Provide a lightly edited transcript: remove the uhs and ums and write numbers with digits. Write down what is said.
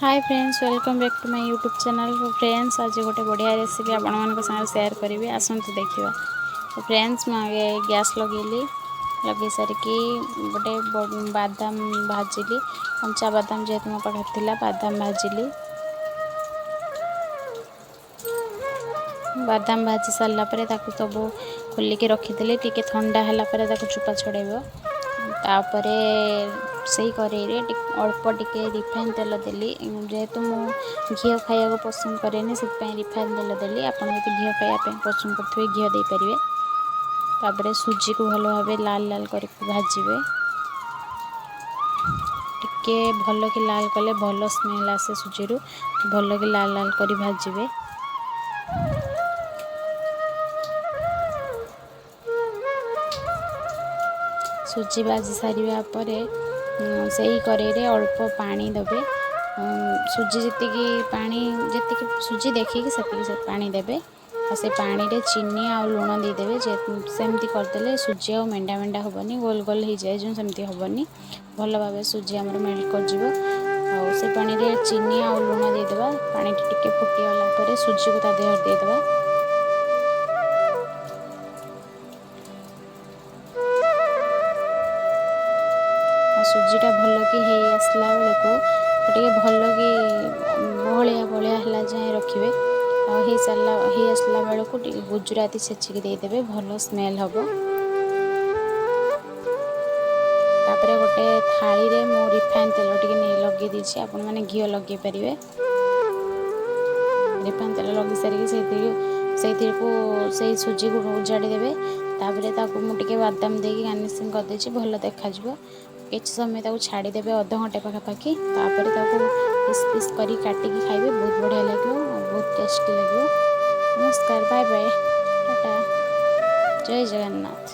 Hi friends, welcome back to my YouTube channel. Friends, आज गोटे बढ़िया रेसिपी आपण मान साथ सेयार करी आसतु देखा। तो फ्रेंड्स, मुझे गैस लगेली लगे सारिकी गोटे बादाम भाजिली। कंचा बादाम जेहेतु मो पाखे थिला बादाम भाजिली। बादाम भाजी सारा पर सब खोलिकी रखी टिके ठंडा है चुपा छड़ेब। तापरे से कड़े अल्प टिके रिफाइन तेल देली। जेहेतु मु घी खाया पसंद कैनि से रिफाइन तेल देली। आप घी खायापी पसंद करेंगे घी दे पारे। तापरे सुजी को भल भाव लाल लाल कर भाजबे। टिके भल कि लाल कले भल स्मेल आसे सुजी रु। भल कि लाल लाल कर भाजबे। सुजी भाजी सारिया से कड़े अल्प पानी देवे। सुजी जी पानी जी सुजी देखिए से पानी देवे। से पानी रे चीनी आ लुण देदेवे। सेमती करदे सुजी आ मेंढा मेंढा हेनी, गोल गोल हो जाए जो सेमती हेनी। भल भाव सुजी आमर मेल्ट कर से पानी रे चीनी आ लुण देदेवा। पानी टिके फुटीगला सुजी को देह देदेवा। सुजीटा भल कि आसला बेले को भल कि बहलिया बहलिया है जाए रखिए। हो सारा हो आसला बेल को गुजराती छेचिकी देदेवे, भल स्मेल हम। तापर गोटे थाली रे मो रिफाइन तेल टे लगे दीची। आपण मैंने घी लगे पारे। रिफाइन तेल लगे सारिकी से सुजी को उजाड़ी देवे। तापर मुझे बादाम देकी गार्निशिंग करदे भल देखा। किसी समय छाड़देवे अध घंटे पाखापाखि। तापर पीस पीस कर काटिकी खाइबे, बहुत बढ़िया लगे, बहुत टेस्टी लगे। नमस्कार, बाय बाय, टाटा, जय जगन्नाथ।